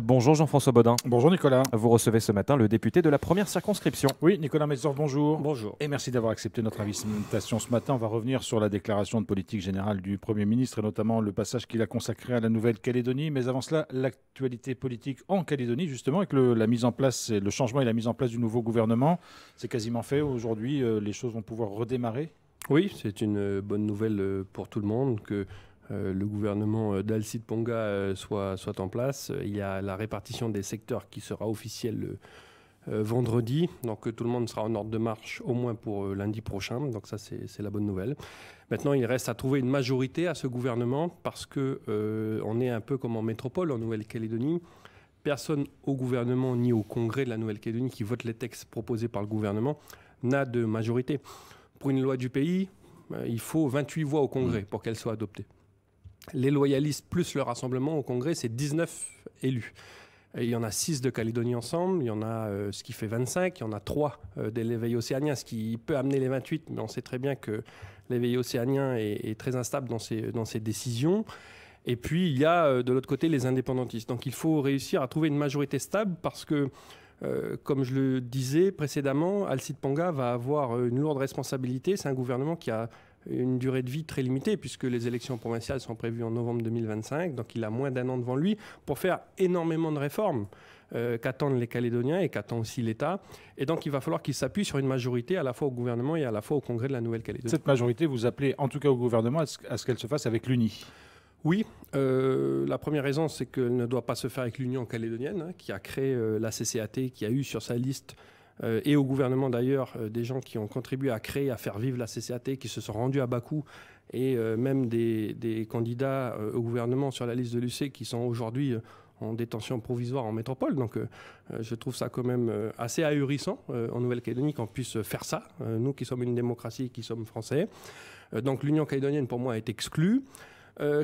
Bonjour Jean-François Bodin. Bonjour Nicolas. Vous recevez ce matin le député de la première circonscription. Oui, Nicolas Metzor, bonjour. Bonjour. Et merci d'avoir accepté notre invitation ce matin. On va revenir sur la déclaration de politique générale du Premier ministre et notamment le passage qu'il a consacré à la Nouvelle-Calédonie. Mais avant cela, l'actualité politique en Calédonie, justement, avec la mise en place, le changement et la mise en place du nouveau gouvernement. C'est quasiment fait. Aujourd'hui, les choses vont pouvoir redémarrer. Oui, c'est une bonne nouvelle pour tout le monde que le gouvernement d'Alcide Ponga soit en place. Il y a la répartition des secteurs qui sera officielle vendredi. Donc tout le monde sera en ordre de marche au moins pour lundi prochain. Donc ça, c'est la bonne nouvelle. Maintenant, il reste à trouver une majorité à ce gouvernement parce qu'on est un peu comme en métropole, en Nouvelle-Calédonie. Personne au gouvernement ni au Congrès de la Nouvelle-Calédonie qui vote les textes proposés par le gouvernement n'a de majorité. Pour une loi du pays, il faut 28 voix au Congrès pour qu'elle soit adoptée. Les loyalistes plus le rassemblement au Congrès, c'est 19 élus. Et il y en a 6 de Calédonie ensemble, il y en a ce qui fait 25, il y en a 3 de l'éveil océanien, ce qui peut amener les 28, mais on sait très bien que l'éveil océanien est très instable dans ses décisions. Et puis il y a de l'autre côté les indépendantistes. Donc il faut réussir à trouver une majorité stable parce que, comme je le disais précédemment, Alcide Ponga va avoir une lourde responsabilité. C'est un gouvernement qui a une durée de vie très limitée puisque les élections provinciales sont prévues en novembre 2025. Donc il a moins d'1 an devant lui pour faire énormément de réformes qu'attendent les Calédoniens et qu'attend aussi l'État. Et donc il va falloir qu'il s'appuie sur une majorité à la fois au gouvernement et à la fois au Congrès de la Nouvelle-Calédonie. Cette majorité, vous appelez en tout cas au gouvernement à ce qu'elle se fasse avec l'UNI. Oui, la première raison, c'est qu'elle ne doit pas se faire avec l'Union calédonienne, qui a créé la CCAT, qui a eu sur sa liste, et au gouvernement d'ailleurs, des gens qui ont contribué à créer, à faire vivre la CCAT, qui se sont rendus à Bakou, et même des candidats au gouvernement sur la liste de l'UC qui sont aujourd'hui en détention provisoire en métropole. Donc je trouve ça quand même assez ahurissant en Nouvelle-Calédonie qu'on puisse faire ça, nous qui sommes une démocratie, qui sommes français. Donc l'Union calédonienne, pour moi, est exclue.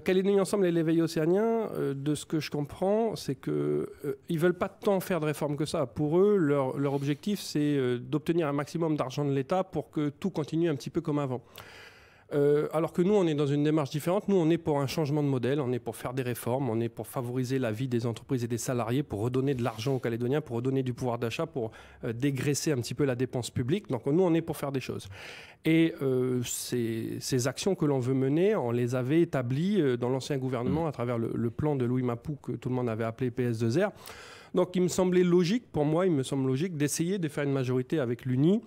Calédonie Ensemble et l'éveil océanien, de ce que je comprends, c'est qu'ils ne veulent pas tant faire de réformes que ça. Pour eux, leur objectif, c'est d'obtenir un maximum d'argent de l'État pour que tout continue un petit peu comme avant. Alors que nous, on est dans une démarche différente. Nous, on est pour un changement de modèle, on est pour faire des réformes, on est pour favoriser la vie des entreprises et des salariés, pour redonner de l'argent aux Calédoniens, pour redonner du pouvoir d'achat, pour dégraisser un petit peu la dépense publique. Donc nous, on est pour faire des choses. Et ces actions que l'on veut mener, on les avait établies dans l'ancien gouvernement à travers le plan de Louis Mapou que tout le monde avait appelé PS2R. Donc il me semblait logique, pour moi, il me semble logique d'essayer de faire une majorité avec l'UNI,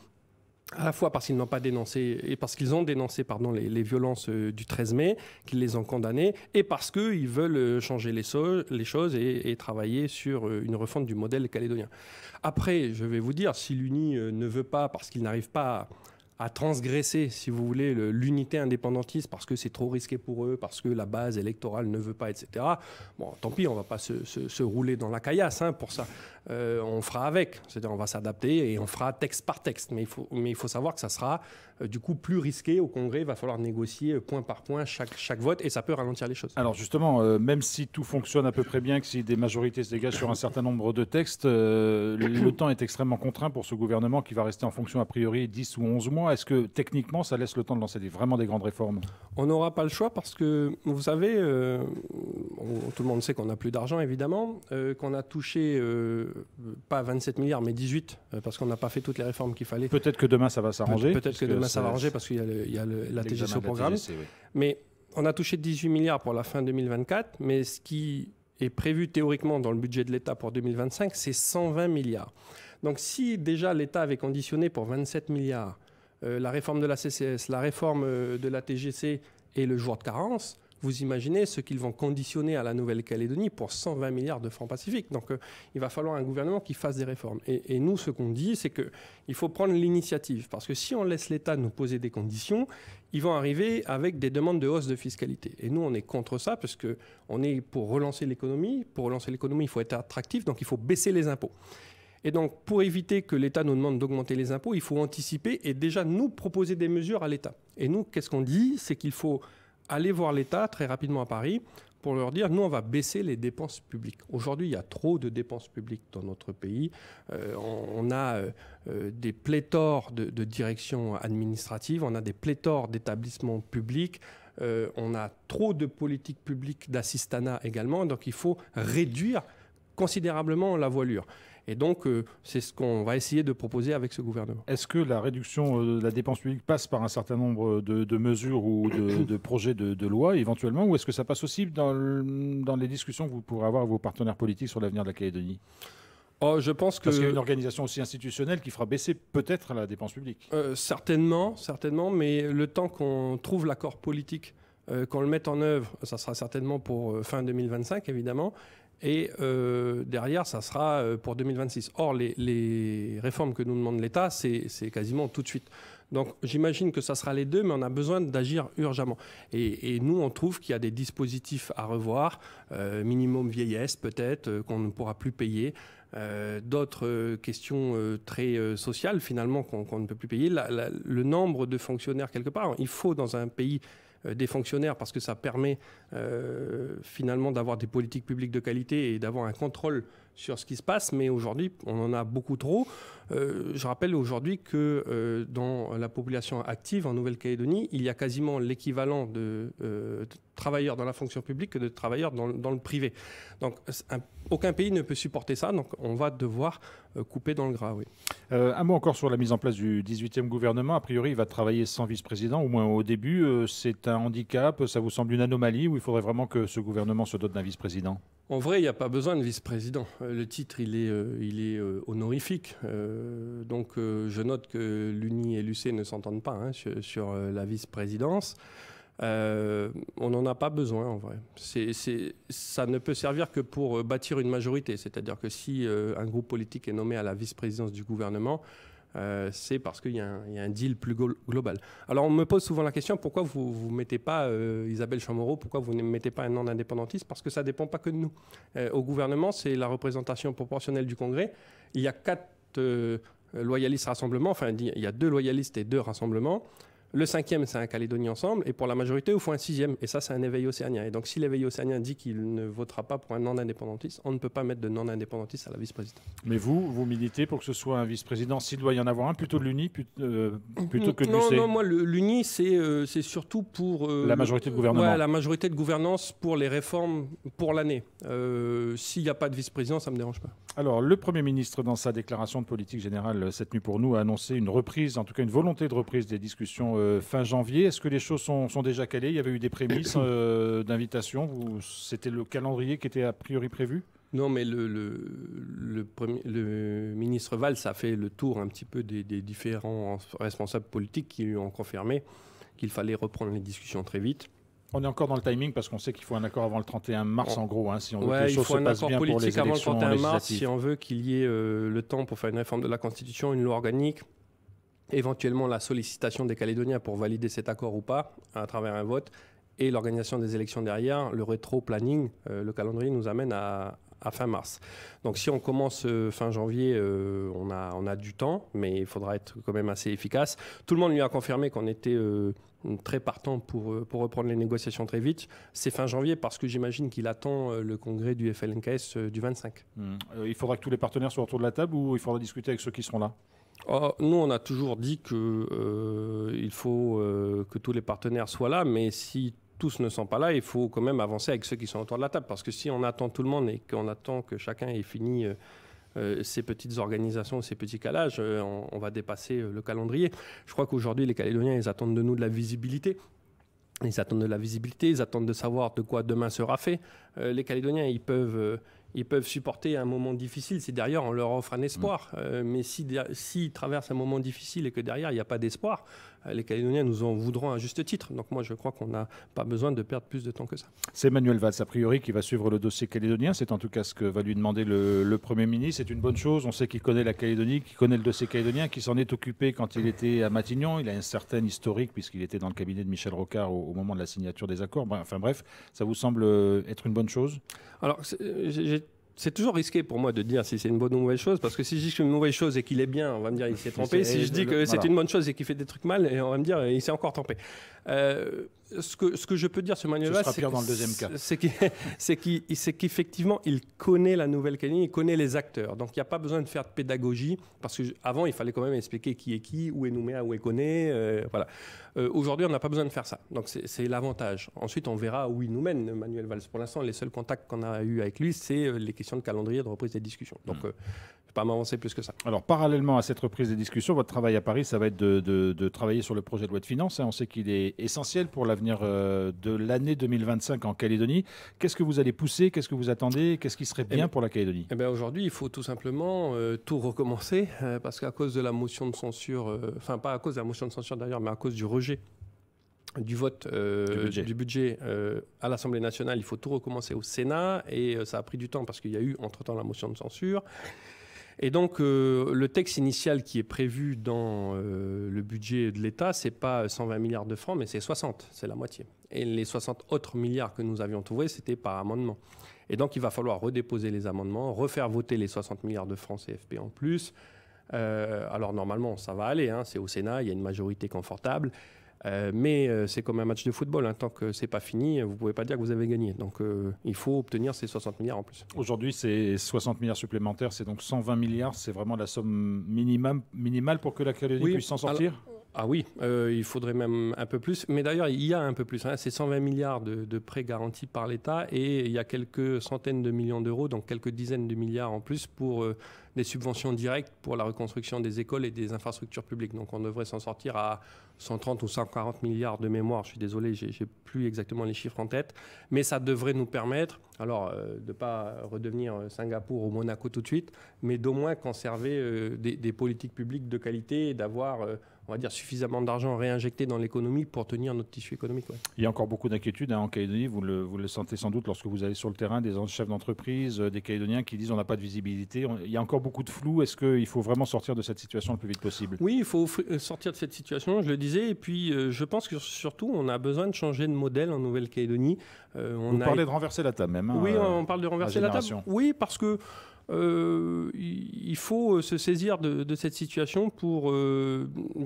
à la fois parce qu'ils n'ont pas dénoncé et parce qu'ils ont dénoncé les violences du 13 mai, qu'ils les ont condamnées, et parce qu'ils veulent changer les choses et travailler sur une refonte du modèle calédonien. Après, je vais vous dire, si l'UNI ne veut pas, parce qu'ils n'arrivent pas à transgresser, si vous voulez, l'unité indépendantiste, parce que c'est trop risqué pour eux, parce que la base électorale ne veut pas, etc. Bon, tant pis, on ne va pas se rouler dans la caillasse pour ça. On fera avec, c'est-à-dire on va s'adapter et on fera texte par texte. Mais il faut savoir que ça sera du coup plus risqué au Congrès. Il va falloir négocier point par point chaque vote et ça peut ralentir les choses. Alors justement, même si tout fonctionne à peu près bien, que si des majorités se dégagent sur un certain nombre de textes, le temps est extrêmement contraint pour ce gouvernement qui va rester en fonction a priori 10 ou 11 mois. Est-ce que techniquement ça laisse le temps de lancer vraiment des grandes réformes ? On n'aura pas le choix parce que, vous savez, tout le monde sait qu'on n'a plus d'argent évidemment, qu'on a touché pas 27 milliards mais 18 parce qu'on n'a pas fait toutes les réformes qu'il fallait. Peut-être que demain ça va s'arranger. Peut-être que demain ça va arranger parce qu'il y a la TGC au programme. TGC, oui. Mais on a touché 18 milliards pour la fin 2024, mais ce qui est prévu théoriquement dans le budget de l'État pour 2025, c'est 120 milliards. Donc si déjà l'État avait conditionné pour 27 milliards la réforme de la CCS, la réforme de la TGC et le jour de carence, vous imaginez ce qu'ils vont conditionner à la Nouvelle-Calédonie pour 120 milliards de francs pacifiques. Donc il va falloir un gouvernement qui fasse des réformes. Et nous, ce qu'on dit, c'est qu'il faut prendre l'initiative. Parce que si on laisse l'État nous poser des conditions, ils vont arriver avec des demandes de hausse de fiscalité. Et nous, on est contre ça parce qu'on est pour relancer l'économie. Pour relancer l'économie, il faut être attractif, donc il faut baisser les impôts. Et donc, pour éviter que l'État nous demande d'augmenter les impôts, il faut anticiper et déjà nous proposer des mesures à l'État. Et nous, qu'est-ce qu'on dit ? C'est qu'il faut aller voir l'État très rapidement à Paris pour leur dire, nous, on va baisser les dépenses publiques. Aujourd'hui, il y a trop de dépenses publiques dans notre pays. On a des pléthores de directions administratives, on a des pléthores d'établissements publics, on a trop de politiques publiques d'assistanat également. Donc, il faut réduire considérablement la voilure. Et donc, c'est ce qu'on va essayer de proposer avec ce gouvernement. Est-ce que la réduction de la dépense publique passe par un certain nombre de mesures ou de projets de loi éventuellement, ou est-ce que ça passe aussi dans les discussions que vous pourrez avoir avec vos partenaires politiques sur l'avenir de la Calédonie ? Je pense que... Parce qu'il y a une organisation aussi institutionnelle qui fera baisser peut-être la dépense publique. Certainement, mais le temps qu'on trouve l'accord politique, qu'on le mette en œuvre, ça sera certainement pour fin 2025, évidemment. Et derrière, ça sera pour 2026. Or, les réformes que nous demande l'État, c'est quasiment tout de suite. Donc, j'imagine que ça sera les deux, mais on a besoin d'agir urgemment. Et nous, on trouve qu'il y a des dispositifs à revoir, minimum vieillesse peut-être, qu'on ne pourra plus payer, d'autres questions très sociales, finalement, qu'on ne peut plus payer. Le nombre de fonctionnaires, quelque part, il faut dans un pays des fonctionnaires parce que ça permet finalement d'avoir des politiques publiques de qualité et d'avoir un contrôle sur ce qui se passe, mais aujourd'hui on en a beaucoup trop. Je rappelle aujourd'hui que dans la population active en Nouvelle-Calédonie, il y a quasiment l'équivalent de travailleurs dans la fonction publique que de travailleurs dans le privé. Donc aucun pays ne peut supporter ça, donc on va devoir couper dans le gras. Oui. Un mot encore sur la mise en place du 18e gouvernement. A priori, il va travailler sans vice-président, au moins au début. C'est un handicap, ça vous semble une anomalie, ou il faudrait vraiment que ce gouvernement se dote d'un vice-président ? En vrai, il n'y a pas besoin de vice-président. Le titre, il est honorifique. Donc, je note que l'UNI et l'UC ne s'entendent pas sur la vice-présidence. On n'en a pas besoin, en vrai. Ça ne peut servir que pour bâtir une majorité. C'est-à-dire que si un groupe politique est nommé à la vice-présidence du gouvernement, c'est parce qu'il y a un deal plus global. Alors on me pose souvent la question, pourquoi vous ne mettez pas Isabelle Chamorro, pourquoi vous ne mettez pas un non-indépendantiste ? Parce que ça ne dépend pas que de nous. Au gouvernement, c'est la représentation proportionnelle du Congrès. Il y a 4 loyalistes rassemblements, enfin il y a 2 loyalistes et 2 rassemblements. Le 5e, c'est un Calédonie ensemble. Et pour la majorité, il faut un 6e. Et ça, c'est un éveil océanien. Et donc, si l'éveil océanien dit qu'il ne votera pas pour un non-indépendantiste, on ne peut pas mettre de non-indépendantiste à la vice-présidence. Mais vous militez pour que ce soit un vice-président, s'il doit y en avoir un, plutôt de l'UNI, plutôt que de l'UC ? Non, moi, l'UNI, c'est surtout pour... la majorité de gouvernement. Ouais, la majorité de gouvernance pour les réformes pour l'année. S'il n'y a pas de vice-président, ça ne me dérange pas. Alors, le Premier ministre, dans sa déclaration de politique générale cette nuit pour nous, a annoncé une reprise, en tout cas une volonté de reprise des discussions fin janvier. Est-ce que les choses sont déjà calées ? Il y avait eu des prémices d'invitation. C'était le calendrier qui était a priori prévu ? Non, mais le ministre Valls a fait le tour un petit peu des différents responsables politiques qui lui ont confirmé qu'il fallait reprendre les discussions très vite. On est encore dans le timing parce qu'on sait qu'il faut un accord avant le 31 mars en gros, si on veut que les il choses faut se un passent accord bien pour les politique avant le élections 31 mars législatives. si on veut qu'il y ait le temps pour faire une réforme de la Constitution, une loi organique, éventuellement la sollicitation des Calédoniens pour valider cet accord ou pas à travers un vote et l'organisation des élections derrière. Le rétro-planning, le calendrier nous amène à fin mars. Donc si on commence fin janvier, on a du temps, mais il faudra être quand même assez efficace. Tout le monde lui a confirmé qu'on était très partant pour reprendre les négociations très vite. C'est fin janvier parce que j'imagine qu'il attend le congrès du FLNKS du 25. Il faudra que tous les partenaires soient autour de la table ou il faudra discuter avec ceux qui seront là ? Nous, on a toujours dit qu'il faut que tous les partenaires soient là, mais si tous ne sont pas là, il faut quand même avancer avec ceux qui sont autour de la table. Parce que si on attend tout le monde et qu'on attend que chacun ait fini ces petites organisations, ces petits calages, on va dépasser le calendrier. Je crois qu'aujourd'hui, les Calédoniens, ils attendent de nous de la visibilité. Ils attendent de la visibilité, ils attendent de savoir de quoi demain sera fait. Les Calédoniens, ils peuvent supporter un moment difficile si derrière on leur offre un espoir. Mais s'ils traversent un moment difficile et que derrière il n'y a pas d'espoir, les Calédoniens nous en voudront à juste titre. Donc moi je crois qu'on n'a pas besoin de perdre plus de temps que ça. C'est Manuel Valls, a priori, qui va suivre le dossier calédonien. C'est en tout cas ce que va lui demander le Premier ministre. C'est une bonne chose. On sait qu'il connaît la Calédonie, qu'il connaît le dossier calédonien, qu'il s'en est occupé quand il était à Matignon. Il a un certain historique puisqu'il était dans le cabinet de Michel Rocard au moment de la signature des accords. Enfin bref, ça vous semble être une bonne chose ? Alors, c'est toujours risqué pour moi de dire si c'est une bonne ou une mauvaise chose, parce que si je dis que c'est une mauvaise chose et qu'il est bien, on va me dire il s'est trompé. Si je dis que c'est une bonne chose et qu'il fait des trucs mal, et on va me dire il s'est encore trompé. ce que je peux dire sur Manuel Valls, c'est qu'effectivement, il connaît la Nouvelle-Calédonie, il connaît les acteurs. Donc, il n'y a pas besoin de faire de pédagogie, parce qu'avant, il fallait quand même expliquer qui est qui, où est Nouméa, où est Koné. Voilà. Aujourd'hui, on n'a pas besoin de faire ça. Donc, c'est l'avantage. Ensuite, on verra où il nous mène, Manuel Valls. Pour l'instant, les seuls contacts qu'on a eus avec lui, c'est les questions de calendrier, de reprise des discussions. Donc, je ne vais pas m'avancer plus que ça. Alors, parallèlement à cette reprise des discussions, votre travail à Paris, ça va être de travailler sur le projet de loi de finances. On sait qu'il est essentiel pour l'avenir de l'année 2025 en Calédonie. Qu'est-ce que vous allez pousser? Qu'est-ce que vous attendez? Qu'est-ce qui serait bien pour la Calédonie? Aujourd'hui, il faut tout simplement tout recommencer, parce qu'à cause de la motion de censure, enfin pas à cause de la motion de censure d'ailleurs, mais à cause du rejet du vote du budget à l'Assemblée nationale, il faut tout recommencer au Sénat, et ça a pris du temps parce qu'il y a eu entre-temps la motion de censure. Et donc, le texte initial qui est prévu dans le budget de l'État, ce n'est pas 120 milliards de francs, mais c'est 60, c'est la moitié. Et les 60 autres milliards que nous avions trouvés, c'était par amendement. Et donc, il va falloir redéposer les amendements, refaire voter les 60 milliards de francs CFP en plus. Alors, normalement, ça va aller, c'est au Sénat, il y a une majorité confortable. Mais c'est comme un match de football, tant que c'est pas fini, vous pouvez pas dire que vous avez gagné. Donc il faut obtenir ces 60 milliards en plus. Aujourd'hui, c'est 60 milliards supplémentaires, c'est donc 120 milliards, c'est vraiment la somme minimale pour que la Calédonie puisse s'en sortir? Ah oui, il faudrait même un peu plus. Mais d'ailleurs, il y a un peu plus. C'est 120 milliards de prêts garantis par l'État, et il y a quelques centaines de millions d'euros, donc quelques dizaines de milliards en plus pour des subventions directes pour la reconstruction des écoles et des infrastructures publiques. Donc on devrait s'en sortir à 130 ou 140 milliards de mémoire. Je suis désolé, j'ai plus exactement les chiffres en tête. Mais ça devrait nous permettre, alors de ne pas redevenir Singapour ou Monaco tout de suite, mais d'au moins conserver des politiques publiques de qualité et d'avoir on va dire, suffisamment d'argent réinjecté dans l'économie pour tenir notre tissu économique. Ouais. Il y a encore beaucoup d'inquiétudes en Calédonie, vous le sentez sans doute lorsque vous allez sur le terrain, des chefs d'entreprise, des Calédoniens qui disent on n'a pas de visibilité. Il y a encore beaucoup de flou. Est-ce qu'il faut vraiment sortir de cette situation le plus vite possible? Oui, il faut sortir de cette situation, je le disais. Et puis, je pense que surtout, on a besoin de changer de modèle en Nouvelle-Calédonie. Vous parlez de renverser la table même. Oui, on parle de renverser la table. Oui, parce que il faut se saisir de cette situation pour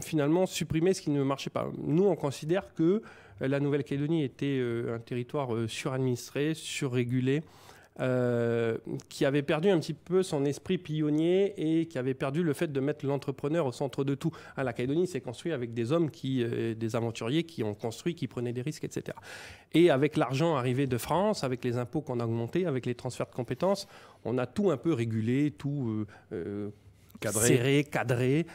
finalement supprimer ce qui ne marchait pas. Nous, on considère que la Nouvelle-Calédonie était un territoire suradministré, surrégulé, qui avait perdu un petit peu son esprit pionnier et qui avait perdu le fait de mettre l'entrepreneur au centre de tout. La Calédonie s'est construite avec des hommes, des aventuriers qui ont construit, qui prenaient des risques, etc. Et avec l'argent arrivé de France, avec les impôts qu'on a augmentés, avec les transferts de compétences, on a tout un peu régulé, tout serré, cadré,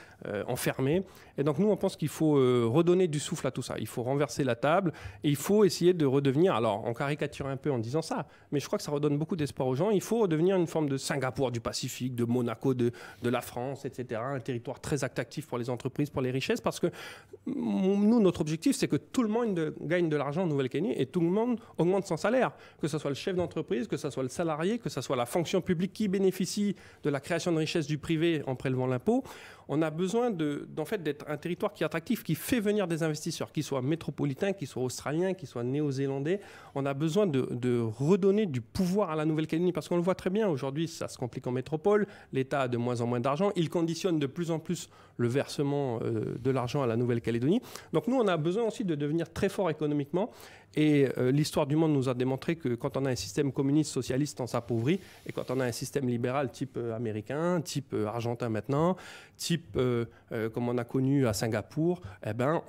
enfermé. Et donc nous, on pense qu'il faut redonner du souffle à tout ça. Il faut renverser la table et il faut essayer de redevenir, alors on caricature un peu en disant ça, mais je crois que ça redonne beaucoup d'espoir aux gens. Il faut redevenir une forme de Singapour du Pacifique, de Monaco de la France, etc. Un territoire très attractif pour les entreprises, pour les richesses, parce que nous, notre objectif, c'est que tout le monde gagne de l'argent en Nouvelle-Calédonie et tout le monde augmente son salaire, que ce soit le chef d'entreprise, que ce soit le salarié, que ce soit la fonction publique qui bénéficie de la création de richesses du privé en prélevant l'impôt. On a besoin d'en fait, d'être un territoire qui est attractif, qui fait venir des investisseurs, qu'ils soient métropolitains, qu'ils soient australiens, qu'ils soient néo-zélandais. On a besoin de redonner du pouvoir à la Nouvelle-Calédonie, parce qu'on le voit très bien, aujourd'hui, ça se complique en métropole, l'État a de moins en moins d'argent, il conditionne de plus en plus le versement de l'argent à la Nouvelle-Calédonie. Donc nous, on a besoin aussi de devenir très fort économiquement. Et l'histoire du monde nous a démontré que quand on a un système communiste, socialiste, on s'appauvrit. Et quand on a un système libéral type américain, type argentin maintenant, type comme on a connu à Singapour,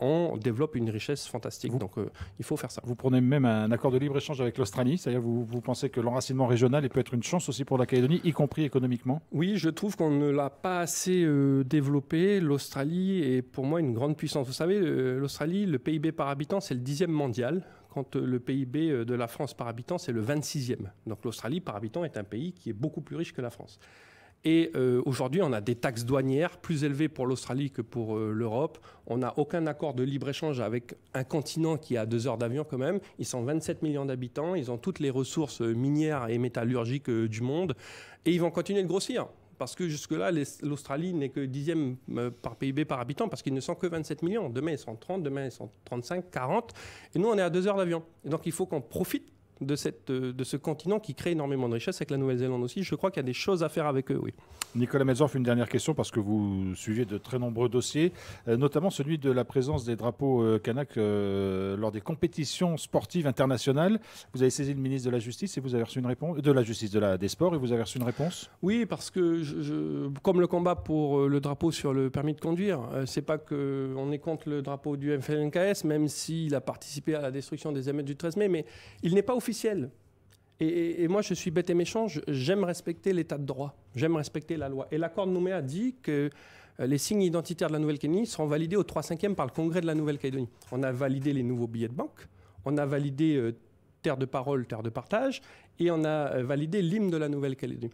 on développe une richesse fantastique. Donc il faut faire ça. Vous prenez même un accord de libre-échange avec l'Australie, c'est-à-dire vous pensez que l'enracinement régional peut être une chance aussi pour la Calédonie, y compris économiquement? Oui, je trouve qu'on ne l'a pas assez développé. L'Australie est pour moi une grande puissance. Vous savez, l'Australie, le PIB par habitant, c'est le 10e mondial. Quand le PIB de la France par habitant, c'est le 26e. Donc l'Australie par habitant est un pays qui est beaucoup plus riche que la France. Et aujourd'hui, on a des taxes douanières plus élevées pour l'Australie que pour l'Europe. On n'a aucun accord de libre-échange avec un continent qui est à 2 heures d'avion quand même. Ils sont 27 millions d'habitants, ils ont toutes les ressources minières et métallurgiques du monde. Et ils vont continuer de grossir. Parce que jusque-là, l'Australie n'est que 10e par PIB par habitant, parce qu'ils ne sont que 27 millions. Demain, ils sont 30, demain, ils sont 35, 40. Et nous, on est à 2 heures d'avion. Et donc, il faut qu'on profite de ce continent qui crée énormément de richesses, avec la Nouvelle-Zélande aussi. Je crois qu'il y a des choses à faire avec eux, oui. Nicolas Metzorf, une dernière question, parce que vous suivez de très nombreux dossiers, notamment celui de la présence des drapeaux kanak lors des compétitions sportives internationales. Vous avez saisi le ministre de la Justice et vous avez reçu une réponse, des Sports, et vous avez reçu une réponse? Oui, parce que comme le combat pour le drapeau sur le permis de conduire, c'est pas qu'on est contre le drapeau du FLNKS, même s'il a participé à la destruction des émeutes du 13 mai, mais il n'est pas officiel. Et moi, je suis bête et méchant, j'aime respecter l'état de droit, j'aime respecter la loi. Et l'accord de Nouméa dit que les signes identitaires de la Nouvelle-Calédonie seront validés au 3/5e par le Congrès de la Nouvelle-Calédonie. On a validé les nouveaux billets de banque, on a validé terre de parole, terre de partage, et on a validé l'hymne de la Nouvelle-Calédonie.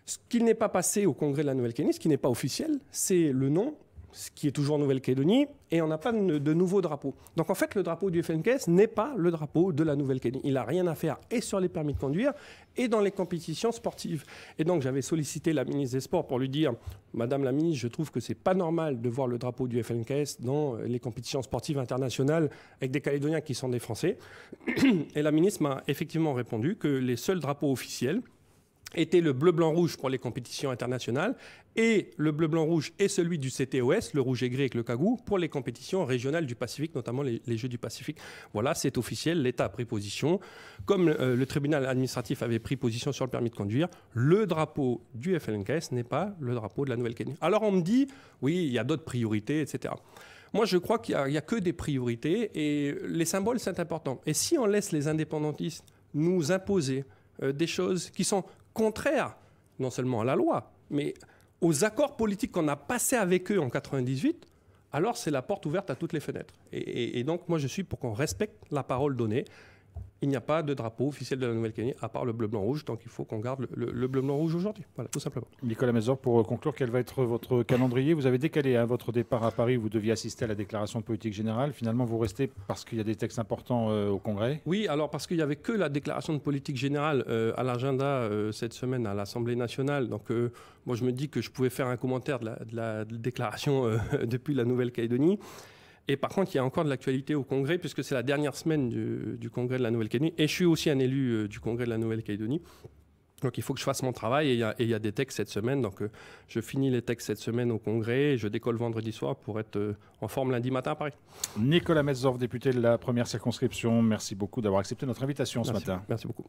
Ce qui n'est pas passé au Congrès de la Nouvelle-Calédonie, ce qui n'est pas officiel, c'est le nom, ce qui est toujours Nouvelle-Calédonie, et on n'a pas de nouveau drapeau. Donc en fait, le drapeau du FNKS n'est pas le drapeau de la Nouvelle-Calédonie. Il n'a rien à faire et sur les permis de conduire et dans les compétitions sportives. Et donc j'avais sollicité la ministre des Sports pour lui dire « Madame la ministre, je trouve que ce n'est pas normal de voir le drapeau du FNKS dans les compétitions sportives internationales avec des Calédoniens qui sont des Français ». Et la ministre m'a effectivement répondu que les seuls drapeaux officiels était le bleu-blanc-rouge pour les compétitions internationales et le bleu-blanc-rouge est celui du CTOS, le rouge et gris avec le cagou, pour les compétitions régionales du Pacifique, notamment les Jeux du Pacifique. Voilà, c'est officiel, l'État a pris position. Comme le tribunal administratif avait pris position sur le permis de conduire, le drapeau du FLNKS n'est pas le drapeau de la Nouvelle-Calédonie. Alors on me dit, oui, il y a d'autres priorités, etc. Moi, je crois qu'il n'y a que des priorités et les symboles, c'est important. Et si on laisse les indépendantistes nous imposer des choses qui sont contraires, non seulement à la loi, mais aux accords politiques qu'on a passés avec eux en 1998, alors c'est la porte ouverte à toutes les fenêtres. Et donc, moi, je suis pour qu'on respecte la parole donnée. Il n'y a pas de drapeau officiel de la Nouvelle-Calédonie, à part le bleu-blanc-rouge, donc il faut qu'on garde le bleu-blanc-rouge aujourd'hui. Voilà, tout simplement. Nicolas Metzorf, pour conclure, quel va être votre calendrier? Vous avez décalé votre départ à Paris, vous deviez assister à la déclaration de politique générale. Finalement, vous restez parce qu'il y a des textes importants au Congrès? Oui, alors parce qu'il n'y avait que la déclaration de politique générale à l'agenda cette semaine à l'Assemblée nationale. Donc, moi, je me dis que je pouvais faire un commentaire de la déclaration depuis la Nouvelle-Calédonie. Et par contre, il y a encore de l'actualité au Congrès, puisque c'est la dernière semaine du Congrès de la Nouvelle-Calédonie. Et je suis aussi un élu du Congrès de la Nouvelle-Calédonie. Donc il faut que je fasse mon travail. Et il y a des textes cette semaine. Donc je finis les textes cette semaine au Congrès. Et je décolle vendredi soir pour être en forme lundi matin à Paris. Nicolas Metzorf, député de la première circonscription, merci beaucoup d'avoir accepté notre invitation ce matin. Merci beaucoup.